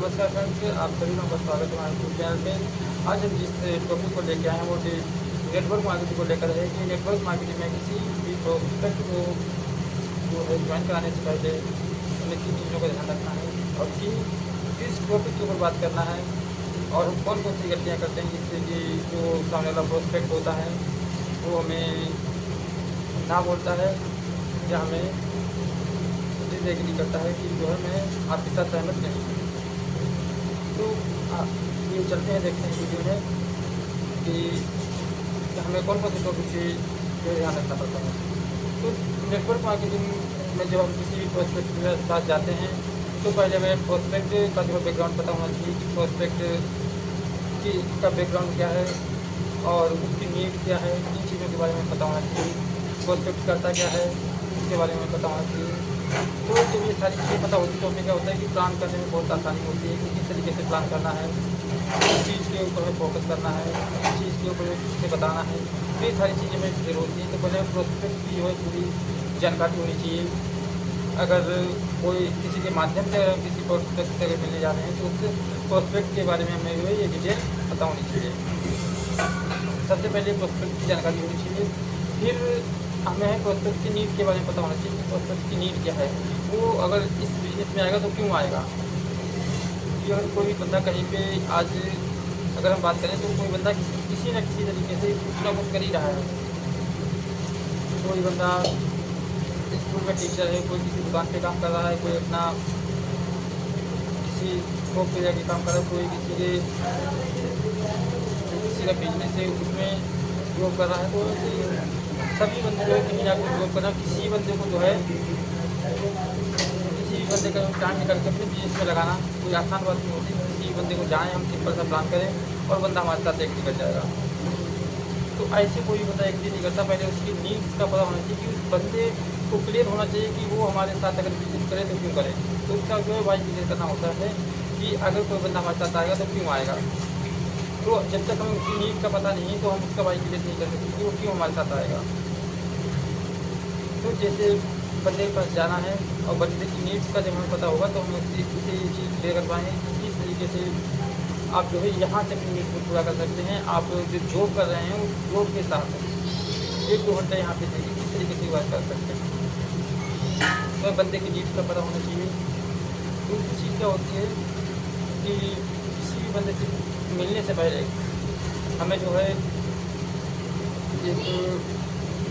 नमस्कार फ्रेंड्स, आप सभी लोगों का स्वागत है हमारे यूट्यूब चैनल पे। आज हम जिस टॉपिक को लेके आए हैं वो नेटवर्क मार्केटिंग को लेकर है कि नेटवर्क मार्केटिंग में किसी भी प्रोस्पेक्ट को जो है ज्वाइन कराने से पहले हमें किन चीज़ों का ध्यान रखना है और किस टॉपिक के ऊपर बात करना है और हम कौन कौन सी गलतियाँ करते हैं जिससे कि जो सामने वाला प्रोस्पेक्ट होता है वो हमें ना बोलता है या हमें एग्री करता है कि जो है मैं आपके साथ सहमत नहीं हूँ। तो ये चलते हैं, देखते हैं वीडियो में कि हमें कौन कौन से टॉपिक से जो ध्यान रखना पड़ता है। तो नेटवर्क मार्केटिंग में जब हम किसी भी प्रोस्पेक्ट के साथ जाते हैं तो पहले हमें प्रोस्पेक्ट का जो बैकग्राउंड पता होना चाहिए कि प्रोस्पेक्ट की का बैकग्राउंड क्या है और उसकी नीड क्या है। इन चीज़ों के बारे में पता होना चाहिए। प्रोस्पेक्ट करता क्या है इसके बारे में पता होना चाहिए। तो जब ये सारी चीज़ें पता होती तो हमें क्या होता है कि प्लान करने में बहुत आसानी होती है कि किस तरीके से प्लान करना है, किस चीज़ के ऊपर हमें फोकस करना है, किस चीज़ के ऊपर किसे बताना है। तो ये सारी चीज़ें हमें क्लियर होती हैं। तो पहले प्रोस्पेक्ट की जो है पूरी जानकारी होनी चाहिए। अगर कोई किसी के माध्यम से अगर किसी प्रोस्पेक्ट से अगर मिलने जा रहे हैं तो उस प्रोस्पेक्ट के बारे में हमें जो है ये डिटेल पता होनी चाहिए। सबसे पहले प्रोस्पेक्ट की जानकारी होनी चाहिए। फिर हमें प्रोस्पेक्ट की नीड के बारे में पता होना चाहिए कि प्रोस्पेक्ट की नीड क्या है, वो अगर इस बिजनेस में आएगा तो क्यों आएगा। कि अगर कोई भी बंदा कहीं पे आज अगर हम बात करें तो कोई बंदा किसी न किसी तरीके से कुछ ना कुछ कर ही रहा है। कोई बंदा स्कूल में टीचर है, कोई किसी दुकान पे काम कर रहा है, कोई अपना किसी शॉप पे जाके काम कर रहा है, कोई किसी का बिजनेस है उसमें जॉब कर रहा है। तो ऐसे सभी बंदे जो है कहीं ना कहीं जॉब करना, किसी बंदे को जो है किसी भी बंदे का टाइम निकाल के अपने बिजनेस में लगाना कोई आसान बात नहीं होती। किसी बंदे को जाएँ, हम सिंपल सा प्लान करें और बंदा हमारे साथ एक निकल जाएगा। तो ऐसे कोई बंदा एग्री नहीं करता। पहले उसकी नीड्स का पता होना चाहिए कि उस बंदे को क्लियर होना चाहिए कि वो हमारे साथ अगर बिजनेस करे तो क्यों करे। तो उसका जो है वाइज क्लियर करना होता है कि अगर कोई बंदा हमारे साथ आएगा तो क्यों आएगा। तो जब तक हमें उसकी नीड का पता नहीं तो हम उसका वाइज क्लियर नहीं कर सकते कि वो क्यों हमारे साथ आएगा। तो जैसे बंदे के पास जाना है और बंदे की नीड्स का जब हमें पता होगा तो हम उसे ये चीज़ क्लियर कर पाएंगे कि किस तरीके से आप जो है यहाँ से अपनी नीड को पूरा कर सकते हैं। आप जो जॉब कर रहे हैं उस जॉब के साथ 1-2 घंटे यहाँ पे जाइए, किस तरीके से वर्क कर सकते हैं। तो बंदे की नीड्स का पता होना चाहिए। दूसरी चीज़ क्या होती है कि किसी भी बंदे से मिलने से पहले हमें जो है एक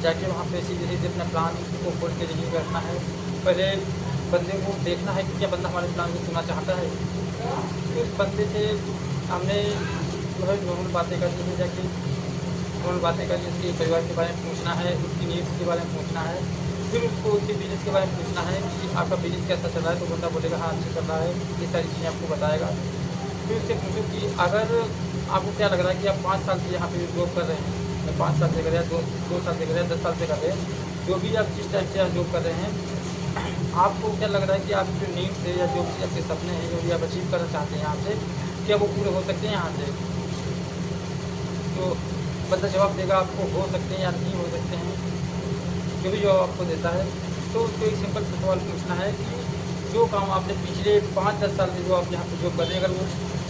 जाके वहाँ पे सीधे सीधे अपना प्लान को खोल के नहीं बैठना है। पहले बंदे को देखना है कि क्या बंदा हमारे प्लान को सुनना चाहता है। तो उस बंदे से हमने जो है नॉर्मल बातें करनी है, जाके नॉर्मल बातें करके उसके परिवार के बारे में पूछना है, उसकी नीड्स के बारे में पूछना है। फिर उसको उसके बिजनेस के बारे में पूछना है कि आपका बिजनेस कैसा चल रहा है। तो बंदा बोलेगा हाँ अच्छा चल रहा है, ये सारी चीज़ें आपको बताएगा। फिर उससे पूछो कि अगर आपको क्या लग रहा है कि आप 5 साल से यहाँ पे जॉब कर रहे हैं, 5 साल से कर रहे हैं, 2 साल से कर रहे हैं, 10 साल से कर रहे हैं, जो भी आप जिस टाइप से यहाँ जॉब कर रहे हैं, आपको क्या लग रहा है कि आपकी जो नीड्स है या जो भी आपके सपने हैं, जो भी आप अचीव करना चाहते हैं यहाँ से, क्या वो पूरे हो सकते हैं यहाँ से। तो बंदा जवाब देगा आपको हो सकते हैं या नहीं हो सकते हैं। जो भी जवाब आपको देता है तो उसको एक सिंपल सा सवाल पूछना है कि जो काम आपने पिछले 5-10 साल में जो आप यहाँ पर जॉब कर रहे हैं, अगर वो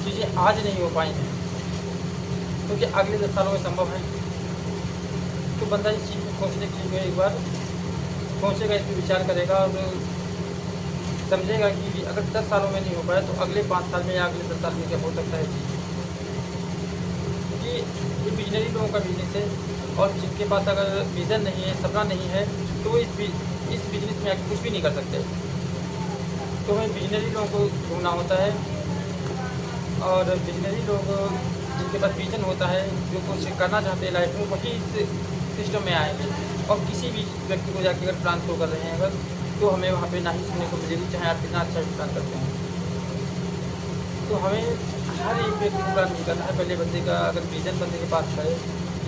चीज़ें आज नहीं हो पाई हैं तो क्या अगले 10 सालों में संभव है। तो बंदा इस चीज़ को सोचने के लिए एक बार सोचेगा, इस पर विचार करेगा और समझेगा कि अगर 10 सालों में नहीं हो पाया तो अगले 5 साल में या अगले 10 साल में क्या हो सकता है चीज़। क्योंकि ये विजनरी लोगों का बिजनेस है और जिनके पास अगर विज़न नहीं है, सपना नहीं है, तो वो इस बिजनेस में आके कुछ भी नहीं कर सकते। तो हमें विजनरी लोगों को ढूंढना होता है और विजनरी लोग जिनके पास विजन होता है, जो कुछ करना चाहते हैं लाइफ में, वही इस सिस्टम में आएंगे। और किसी भी व्यक्ति को जाके अगर प्लान शो कर रहे हैं अगर, तो हमें वहाँ पे ना ही सुनने को मिलेगी, चाहे आप कितना अच्छा भी प्लान करते हैं। तो हमें हर एक व्यक्ति को प्लान नहीं करना है। पहले बंदे का अगर विजन बंदे के पास है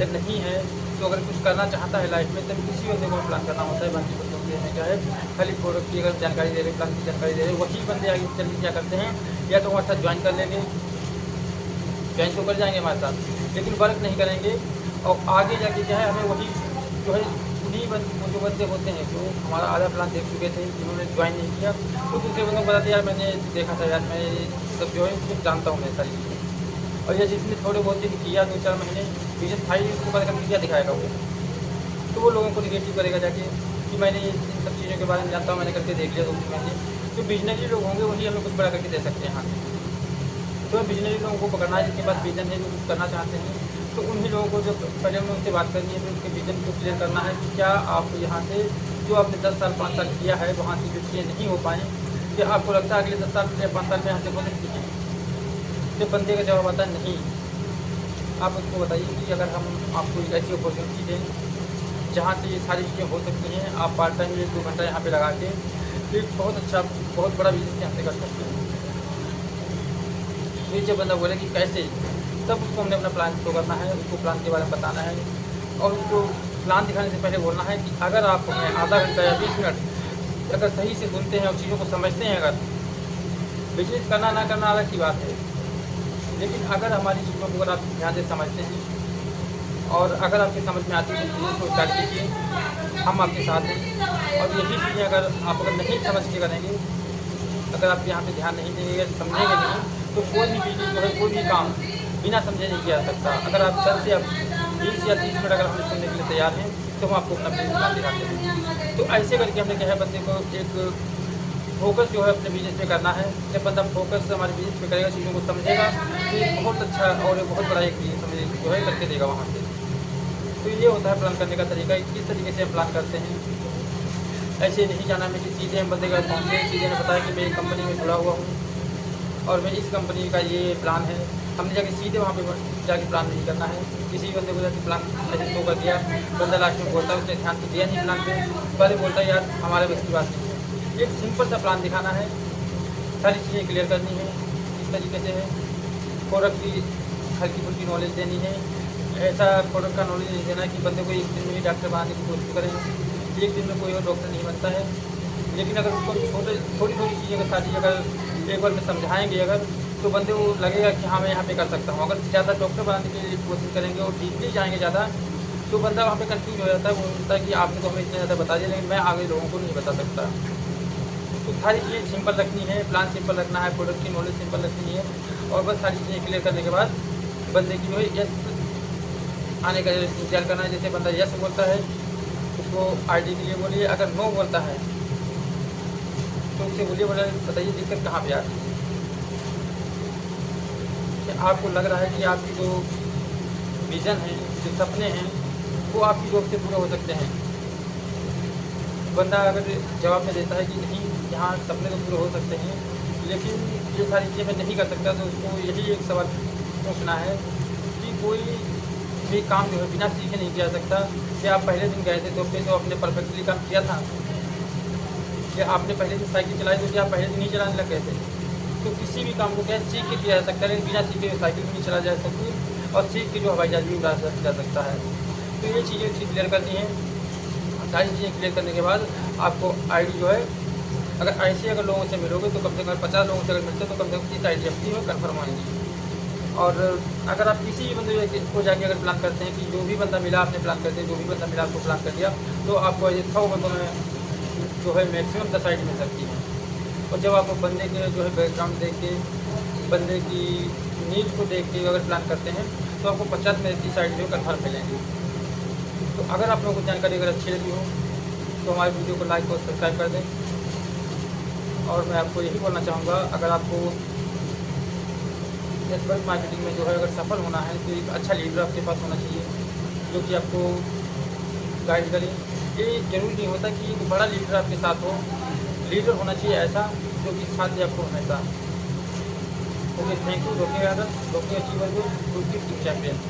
या नहीं है, तो अगर कुछ करना चाहता है लाइफ में तब किसी बंदे को प्लान करना होता है। बाकी बंदों के में क्या है, खाली प्रोडक्ट की अगर जानकारी दे रहे, प्लान की जानकारी दे रहे, वही बंदे आगे चल के क्या करते हैं, या तो हमारे साथ ज्वाइन कर लेंगे, ज्वाइन तो कर जाएंगे हमारे साथ, लेकिन वर्क नहीं करेंगे। और आगे जाके क्या है, हमें वही जो है उन्हीं जो बंदे होते हैं जो हमारा आधा प्लान देख चुके थे, जिन्होंने ज्वाइन नहीं किया, तो दूसरे बंदों को बता दिया यार मैंने देखा था यार, मैं सब जो है कुछ जानता हूँ मैं सारी चीज़ें। और या जिसने थोड़े बहुत दिन किया 2-4 महीने बिजनेस था ही, उसको पता करके क्या दिखाएगा वो, तो वो लोगों को निगेटिव करेगा जाके कि मैंने इन सब चीज़ों के बारे में जानता हूँ, मैंने करके देख लिया 2-3 महीने। जो बिजनरी लोग होंगे वही हमें कुछ बड़ा करके दे सकते हैं यहाँ से। तो बिजनरी लोगों को पकड़ना है, जिनके पास विजन है, जो कुछ करना चाहते हैं, तो उन्हीं लोगों को जब पहले हमें उनसे बात करनी है, तो उनके विजन को क्लियर करना है कि क्या आप यहाँ से जो आपने 10 साल 5 साल किया है वहाँ से जो चीज़ें नहीं हो पाएँ, क्या आपको लगता है अगले 10 साल या 5 साल में यहाँ से हो सकती हैं? तो बंदे का जवाब आता है नहीं। आप उसको बताइए कि अगर हम आपको एक ऐसी अपॉर्चुनिटी दें जहाँ से ये सारी चीज़ें हो सकती हैं, आप पार्ट टाइम 1-2 घंटा यहाँ पे लगा के एक बहुत अच्छा बहुत बड़ा बिजनेस यहाँ से कर सकते हैं। तो जब बंदा बोले कि कैसे, तब उसको हमने अपना प्लान शो करना है, उसको प्लान के बारे में बताना है और उसको प्लान दिखाने से पहले बोलना है कि अगर आप हमें आधा घंटा या 20 मिनट अगर सही से सुनते हैं और चीज़ों को समझते हैं, अगर बिजनेस करना ना करना अलग की बात है, लेकिन अगर हमारी चीज़ों को अगर आप ध्यान से समझते हैं और अगर आपकी समझ में आती है तो बिजनेस को स्टार्ट कीजिए, हम आपके साथ हैं। और यही चीज़ें अगर आप अगर नहीं समझ के करेंगे, अगर आप यहाँ पे ध्यान नहीं देंगे, समझेंगे नहीं, तो कोई भी बिजनेस जो है, कोई भी काम बिना समझे नहीं किया जा सकता। अगर आप 10 या 20 या 30 मिनट अगर हमें सुनने के लिए तैयार हैं, तो हम आपको अपना बिजनेस प्लान दिखाते हैं। तो ऐसे करके हमने क्या है, बंदे को एक फोकस जो है अपने बिजनेस पे करना है। जब बंदा फोकस हमारे बिजनेस पे करेगा, चीज़ों को समझेगा, तो एक बहुत अच्छा और एक बहुत बड़ा एक बिजनेस जो है करके देगा वहाँ से। तो ये होता है प्लान करने का तरीका, किस तरीके से हम प्लान करते हैं। ऐसे नहीं जाना हमें कि सीधे हम बंदे का पहुँचे, सीधे ने बताया कि मैं एक कंपनी में जुड़ा हुआ हूँ और मैं इस कंपनी का ये प्लान है। हमने जाके सीधे वहाँ पे जाके प्लान नहीं करना है। किसी बंदे को जाके प्लान ऐसे शो कर दिया, बंदा लास्ट में बोलता है उसने ध्यान तो दिया नहीं प्लान पे, पहले बोलता है यार हमारे बस की बात नहीं है। एक सिंपल सा प्लान दिखाना है, सारी चीज़ें क्लियर करनी है, इस तरीके से है। प्रोडक्ट की हल्की फुल्की नॉलेज देनी है, ऐसा प्रोडक्ट का नॉलेज नहीं देना कि बंदे को एक दिन में ही डॉक्टर बनाने की कोशिश करें। एक दिन में कोई और डॉक्टर नहीं बनता है, लेकिन अगर उसको थोड़ी थोड़ी चीज़ें अगर सारी अगर एक बार में समझाएंगे अगर, तो बंदे को लगेगा कि हाँ मैं यहाँ पे कर सकता हूँ। अगर ज़्यादा डॉक्टर बनाने की कोशिश करेंगे और डीपली जाएंगे ज़्यादा, तो बंदा वहाँ पे कंफ्यूज हो जाता है। वो बोलता है कि आपने तो हमें इतना ज़्यादा बता दिया, लेकिन मैं आगे लोगों को नहीं बता सकता। तो सारी चीज़ें सिंपल रखनी है, प्लान सिंपल रखना है, प्रोडक्ट की नॉलेज सिंपल रखनी है और बस सारी चीज़ें क्लियर करने के बाद बंदे की जो है यस आने का इंतजार करना है। जैसे बंदा यस बोलता है, उसको आईडी के लिए बोलिए, अगर नो बोलता है तो उससे बोलिए बताइए दिक्कत कहाँ पे आ रही है। कि आपको लग रहा है कि आपकी जो विज़न है, जो सपने हैं, वो आपकी जॉब से पूरे हो सकते हैं। बंदा अगर जवाब में देता है कि नहीं यहाँ सपने तो पूरे हो सकते हैं, लेकिन ये सारी चीज़ें मैं नहीं कर सकता, तो उसको यही एक सवाल पूछना है कि कोई भी काम जो है बिना सीखे नहीं किया जा सकता। कि आप पहले दिन गए थे तो पे तो आपने परफेक्टली काम किया था, या आपने पहले दिन साइकिल चलाई तो क्या आप पहले दिन नहीं चलाने लग गए थे। तो किसी भी काम को क्या सीख के किया जा सकता है, लेकिन बिना सीखे साइकिल भी नहीं चला जा सकती और सीख के जो हवाई जहाज भी उड़ा जा सकता है। तो ये चीज़ें उसकी क्लियर करनी है। सारी चीज़ें क्लियर करने के बाद आपको आईडी जो है, अगर ऐसे अगर लोगों से मिलोगे तो कम से कम 50 लोगों से अगर मिलते तो कम से कम 30 आईडी अपनी हो कन्फर्म होंगी। और अगर आप किसी भी बंदे को जाके अगर प्लान करते हैं कि जो भी बंदा मिला आपने प्लान कर दिया, जो भी बंदा मिला आपको प्लान कर दिया, तो आपको ऐसे 100 बंदों में जो है मैक्सिमम 10 आईडी मिल सकती है। और जब आप बंदे के जो है बैकग्राउंड देख के, बंदे की नीड को देख के अगर प्लान करते हैं, तो आपको 50 में 30 आईडी जो कन्फर्म मिलेंगी। तो अगर आप लोगों को जानकारी अगर अच्छी लगी हो तो हमारे वीडियो को लाइक और सब्सक्राइब कर दें। और मैं आपको यही बोलना चाहूँगा, अगर आपको नेटवर्क मार्केटिंग में जो है अगर सफल होना है तो एक अच्छा लीडर आपके पास होना चाहिए, जो कि आपको गाइड करे। ये ज़रूरी नहीं होता कि एक बड़ा लीडर आपके साथ हो, लीडर होना चाहिए ऐसा जो कि साथ दे आपको हमेशा। Okay, thank you. रोके अचीवर को चैंपियन।